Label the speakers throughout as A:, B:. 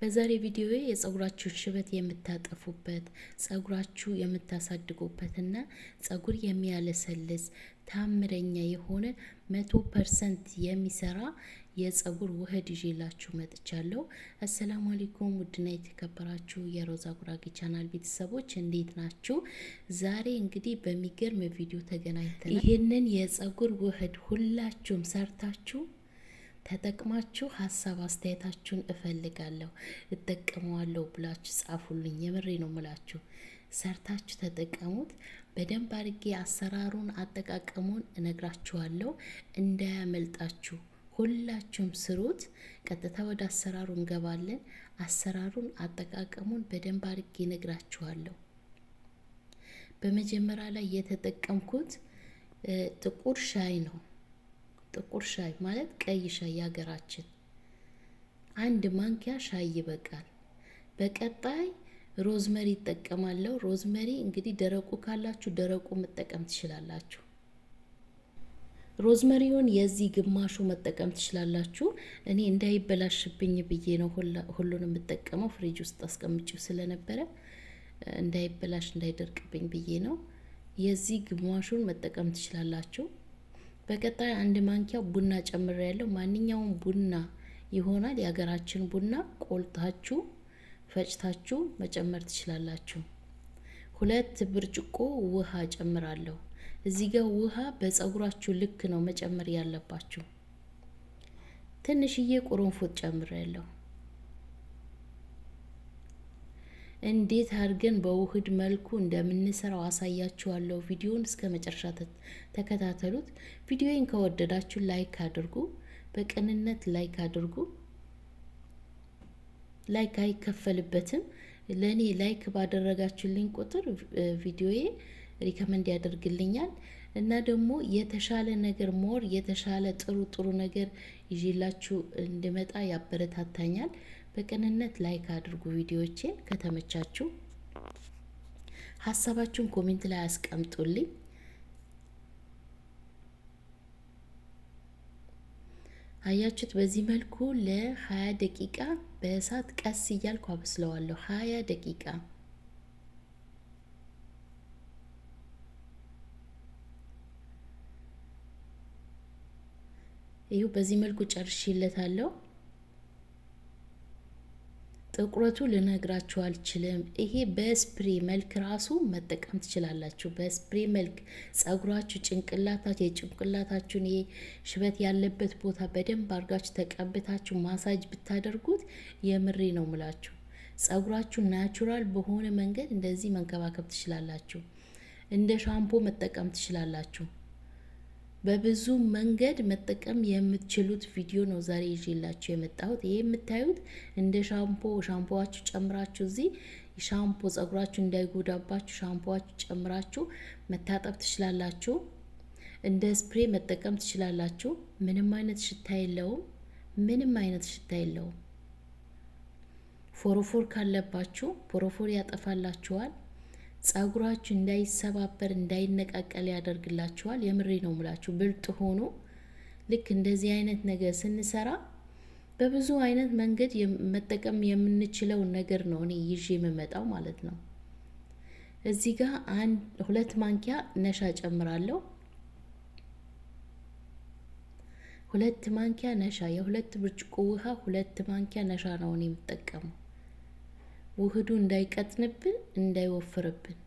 A: በዛሬ ቪዲዮ የጸጉራችሁን ሽበት የምታጠፉበት ጸጉራችሁ የምታሳድጉበትና ጸጉር የሚያለሰልስ ታምረኛ የሆነ 100% የሚሰራ የጸጉር ውህድ ይዤላችሁ መጥቻለሁ። አሰላሙ አለይኩም ውድና የተከበራችሁ የሮዛ ጉራጌ ቻናል ቤተሰቦች እንዴት ናችሁ? ዛሬ እንግዲህ በሚገርም ቪዲዮ ተገናኝተናል። ይህንን የጸጉር ውህድ ሁላችሁም ሰርታችሁ ተጠቅማችሁ ሀሳብ አስተያየታችሁን እፈልጋለሁ። እጠቀመዋለሁ ብላችሁ ጻፉልኝ። የምሬ ነው ምላችሁ። ሰርታችሁ ተጠቀሙት። በደንብ አድርጌ አሰራሩን አጠቃቀሙን እነግራችኋለሁ። እንዳያመልጣችሁ ሁላችሁም ስሩት። ቀጥታ ወደ አሰራሩ እንገባለን። አሰራሩን አጠቃቀሙን በደንብ አድርጌ እነግራችኋለሁ። በመጀመሪያ ላይ የተጠቀምኩት ጥቁር ሻይ ነው። ጥቁር ሻይ ማለት ቀይ ሻይ ያገራችን አንድ ማንኪያ ሻይ ይበቃል። በቀጣይ ሮዝመሪ እጠቀማለሁ። ሮዝመሪ እንግዲህ ደረቁ ካላችሁ ደረቁ መጠቀም ትችላላችሁ። ሮዝመሪውን የዚህ ግማሹ መጠቀም ትችላላችሁ። እኔ እንዳይበላሽብኝ ብዬ ነው ሁሉንም የምጠቀመው። ፍሪጅ ውስጥ አስቀምጬው ስለነበረ እንዳይበላሽ እንዳይደርቅብኝ ብዬ ነው። የዚህ ግማሹን መጠቀም ትችላላችሁ። በቀጣይ አንድ ማንኪያ ቡና ጨምሬያለሁ። ማንኛውም ቡና ይሆናል። የሀገራችን ቡና ቆልታችሁ ፈጭታችሁ መጨመር ትችላላችሁ። 2 ብርጭቆ ውሃ ጨምራለሁ። እዚህ ጋር ውሃ በጸጉራችሁ ልክ ነው መጨመር ያለባችሁ። ትንሽዬ ቁርንፉድ ጨምሬያለሁ። እንዴት አድርገን በውህድ መልኩ እንደምንሰራው አሳያችኋለሁ። ቪዲዮውን እስከ መጨረሻ ተከታተሉት። ቪዲዮውን ከወደዳችሁ ላይክ አድርጉ። በቅንነት ላይክ አድርጉ። ላይክ አይከፈልበትም። ለኔ ላይክ ባደረጋችሁልኝ ቁጥር ቪዲዮዬ ሪከመንድ ያደርግልኛል እና ደግሞ የተሻለ ነገር ሞር የተሻለ ጥሩ ነገር ይዤላችሁ እንድመጣ ያበረታታኛል። በቅንነት ላይክ አድርጉ። ቪዲዮዎቼን ከተመቻችሁ ሀሳባችሁን ኮሜንት ላይ አስቀምጡልኝ። አያችሁት? በዚህ መልኩ ለ20 ደቂቃ በእሳት ቀስ እያልኩ አበስለዋለሁ። 20 ደቂቃ ይኸው በዚህ መልኩ ጨርሼለታለሁ። ጥቁረቱ ልነግራችሁ አልችልም። ይሄ በስፕሬ መልክ ራሱ መጠቀም ትችላላችሁ። በስፕሬ መልክ ጸጉራችሁ የጭንቅላታችሁን ይሄ ሽበት ያለበት ቦታ በደንብ አድርጋችሁ ተቀብታችሁ ማሳጅ ብታደርጉት የምሬ ነው ምላችሁ። ጸጉራችሁ ናቹራል በሆነ መንገድ እንደዚህ መንከባከብ ትችላላችሁ። እንደ ሻምፖ መጠቀም ትችላላችሁ። በብዙ መንገድ መጠቀም የምትችሉት ቪዲዮ ነው ዛሬ ይዤላችሁ የመጣሁት። ይሄ የምታዩት እንደ ሻምፖዋችሁ ጨምራችሁ እዚህ ሻምፖ ጸጉራችሁ እንዳይጎዳባችሁ ሻምፖዋችሁ ጨምራችሁ መታጠብ ትችላላችሁ። እንደ ስፕሬ መጠቀም ትችላላችሁ። ምንም አይነት ሽታ የለውም። ምንም አይነት ሽታ የለውም። ፎሮፎር ካለባችሁ ፎሮፎር ያጠፋላችኋል። ጸጉራችሁ እንዳይሰባበር እንዳይነቃቀል ያደርግላችኋል። የምሬ ነው ምላችሁ። ብልጥ ሆኖ ልክ እንደዚህ አይነት ነገር ስንሰራ በብዙ አይነት መንገድ መጠቀም የምንችለው ነገር ነው እኔ ይዤ የምመጣው ማለት ነው። እዚህ ጋር 2 ማንኪያ ነሻ ጨምራለሁ። 2 ማንኪያ ነሻ፣ የ2 ብርጭቆ ውሃ 2 ማንኪያ ነሻ ነው እኔ የምጠቀመው። ውህዱ እንዳይቀጥንብን እንዳይወፍርብን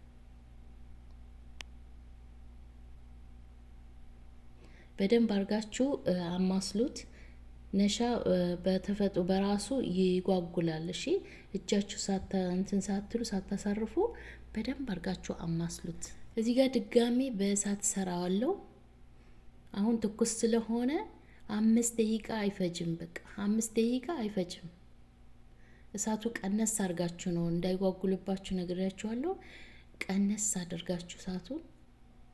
A: በደንብ አርጋችሁ አማስሉት። ነሻ በተፈጥሮ በራሱ ይጓጉላል። እሺ እጃችሁ ሳትሉ ሳታሳርፉ በደንብ አርጋችሁ አማስሉት። እዚህ ጋር ድጋሚ በእሳት ሰራዋለሁ። አሁን ትኩስ ስለሆነ 5 ደቂቃ አይፈጅም። በቃ 5 ደቂቃ አይፈጅም። እሳቱ ቀነስ አድርጋችሁ ነው እንዳይጓጉልባችሁ ነግሬያችኋለሁ። ቀነስ አድርጋችሁ እሳቱን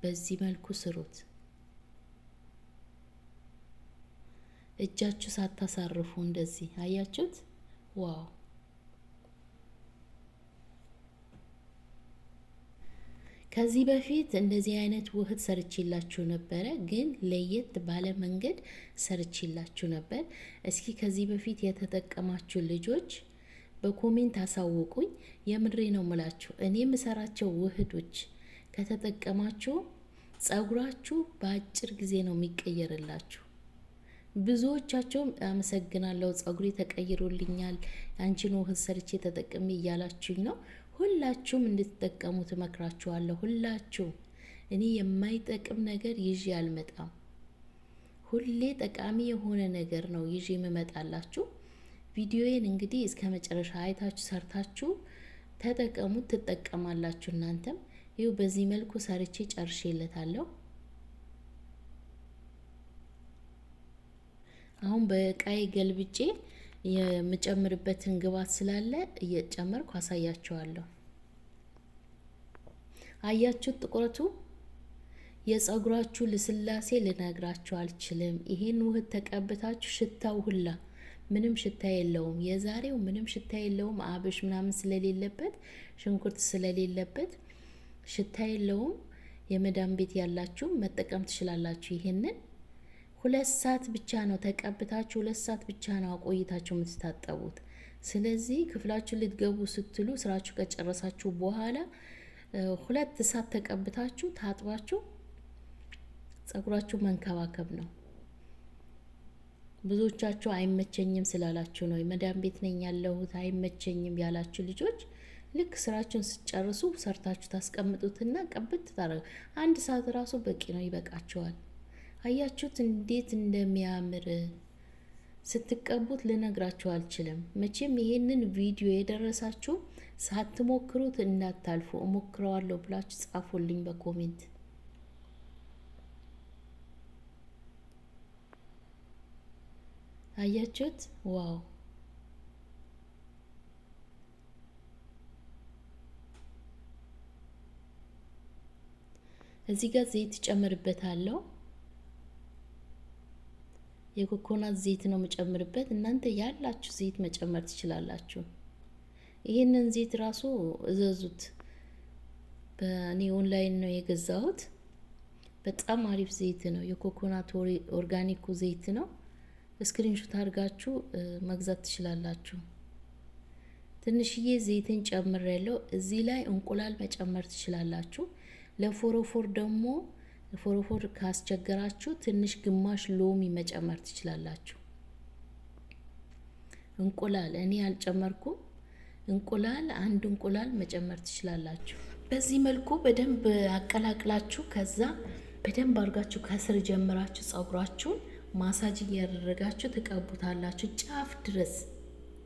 A: በዚህ መልኩ ስሩት። እጃችሁ ሳታሳርፉ እንደዚህ አያችሁት? ዋው! ከዚህ በፊት እንደዚህ አይነት ውህድ ሰርቼላችሁ ነበረ፣ ግን ለየት ባለ መንገድ ሰርቼላችሁ ነበር። እስኪ ከዚህ በፊት የተጠቀማችሁ ልጆች በኮሜንት አሳውቁኝ። የምድሬ ነው ምላችሁ። እኔ የምሰራቸው ውህዶች ከተጠቀማችሁ ጸጉራችሁ በአጭር ጊዜ ነው የሚቀየርላችሁ። ብዙዎቻቸውም አመሰግናለሁ ጸጉሬ ተቀይሮልኛል አንቺን ውህድ ሰርቼ ተጠቅሜ እያላችሁኝ ነው። ሁላችሁም እንድትጠቀሙ ትመክራችኋለሁ። ሁላችሁም እኔ የማይጠቅም ነገር ይዤ አልመጣም። ሁሌ ጠቃሚ የሆነ ነገር ነው ይዤ የምመጣላችሁ። ቪዲዮዬን እንግዲህ እስከ መጨረሻ አይታችሁ ሰርታችሁ ተጠቀሙት፣ ትጠቀማላችሁ። እናንተም ይኸው በዚህ መልኩ ሰርቼ ጨርሼለታለሁ። አሁን በቃይ ገልብጬ የምጨምርበትን ግብአት ስላለ እየጨመርኩ አሳያችኋለሁ። አያችሁት ጥቁረቱ? የጸጉራችሁ ልስላሴ ልነግራችሁ አልችልም። ይሄን ውህድ ተቀብታችሁ ሽታው ሁላ ምንም ሽታ የለውም። የዛሬው ምንም ሽታ የለውም። አብሽ ምናምን ስለሌለበት፣ ሽንኩርት ስለሌለበት ሽታ የለውም። የመዳም ቤት ያላችሁ መጠቀም ትችላላችሁ። ይሄንን 2 ሰዓት ብቻ ነው ተቀብታችሁ 2 ሰዓት ብቻ ነው አቆይታችሁ የምትታጠቡት። ስለዚህ ክፍላችሁ ልትገቡ ስትሉ ስራችሁ ከጨረሳችሁ በኋላ 2 ሰዓት ተቀብታችሁ ታጥባችሁ ጸጉራችሁ መንከባከብ ነው። ብዙዎቻችሁ አይመቸኝም ስላላችሁ ነው። የመዳም ቤት ነኝ ያለሁት አይመቸኝም ያላችሁ ልጆች ልክ ስራችሁን ስጨርሱ ሰርታችሁ ታስቀምጡትና ቀብት ታረጉ። 1 ሰዓት ራሱ በቂ ነው፣ ይበቃችኋል። አያችሁት እንዴት እንደሚያምር ስትቀቡት ልነግራችሁ አልችልም። መቼም ይሄንን ቪዲዮ የደረሳችሁ ሳትሞክሩት እንዳታልፉ። እሞክረዋለሁ ብላችሁ ጻፉልኝ በኮሜንት። አያችሁት? ዋው! እዚህ ጋር ዘይት ጨምርበታለሁ። የኮኮናት ዘይት ነው የምጨምርበት። እናንተ ያላችሁ ዘይት መጨመር ትችላላችሁ። ይሄንን ዘይት ራሱ እዘዙት። በእኔ ኦንላይን ነው የገዛሁት። በጣም አሪፍ ዘይት ነው። የኮኮናት ኦርጋኒኩ ዘይት ነው። ስክሪንሾት አድርጋችሁ መግዛት ትችላላችሁ። ትንሽዬ ዘይትን ጨምሬያለሁ። እዚህ ላይ እንቁላል መጨመር ትችላላችሁ። ለፎሮፎር ደግሞ ፎሮፎር ካስቸገራችሁ ትንሽ ግማሽ ሎሚ መጨመር ትችላላችሁ። እንቁላል እኔ አልጨመርኩም። እንቁላል 1 እንቁላል መጨመር ትችላላችሁ። በዚህ መልኩ በደንብ አቀላቅላችሁ ከዛ በደንብ አድርጋችሁ ከስር ጀምራችሁ ጸጉራችሁን ማሳጅ እያደረጋችሁ ተቀቡታላችሁ ጫፍ ድረስ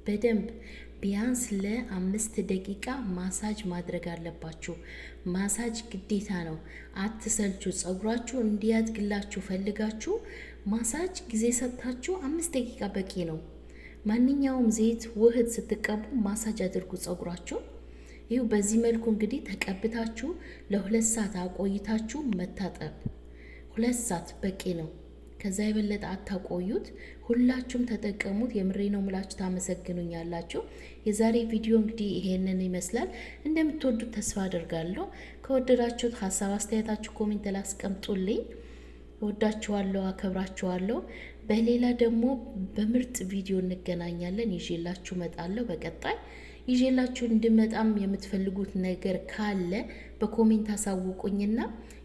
A: በደንብ ቢያንስ ለ5 ደቂቃ ማሳጅ ማድረግ አለባችሁ። ማሳጅ ግዴታ ነው። አትሰልቹ። ጸጉራችሁ እንዲያድግላችሁ ፈልጋችሁ ማሳጅ ጊዜ ሰጥታችሁ 5 ደቂቃ በቂ ነው። ማንኛውም ዘይት ውህድ ስትቀቡ ማሳጅ አድርጉ ጸጉራችሁ። ይኸው በዚህ መልኩ እንግዲህ ተቀብታችሁ ለ2 ሰዓት አቆይታችሁ መታጠብ። 2 ሰዓት በቂ ነው። ከዛ የበለጠ አታቆዩት። ሁላችሁም ተጠቀሙት። የምሬ ነው ምላችሁ ታመሰግኑኛላችሁ። የዛሬ ቪዲዮ እንግዲህ ይሄንን ይመስላል። እንደምትወዱት ተስፋ አደርጋለሁ። ከወደዳችሁት ሀሳብ አስተያየታችሁ ኮሜንት ላይ አስቀምጡልኝ። ወዳችኋለሁ፣ አከብራችኋለሁ። በሌላ ደግሞ በምርጥ ቪዲዮ እንገናኛለን። ይዤላችሁ መጣለሁ። በቀጣይ ይዤላችሁ እንድመጣም የምትፈልጉት ነገር ካለ በኮሜንት አሳውቁኝና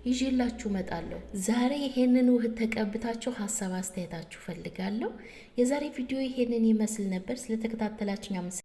A: ይዤላችሁ መጣለሁ። ዛሬ ይሄንን ውህድ ተቀብታችሁ ሀሳብ አስተያየታችሁ ፈልጋለሁ። የዛሬ ቪዲዮ ይሄንን ይመስል ነበር። ስለተከታተላችሁ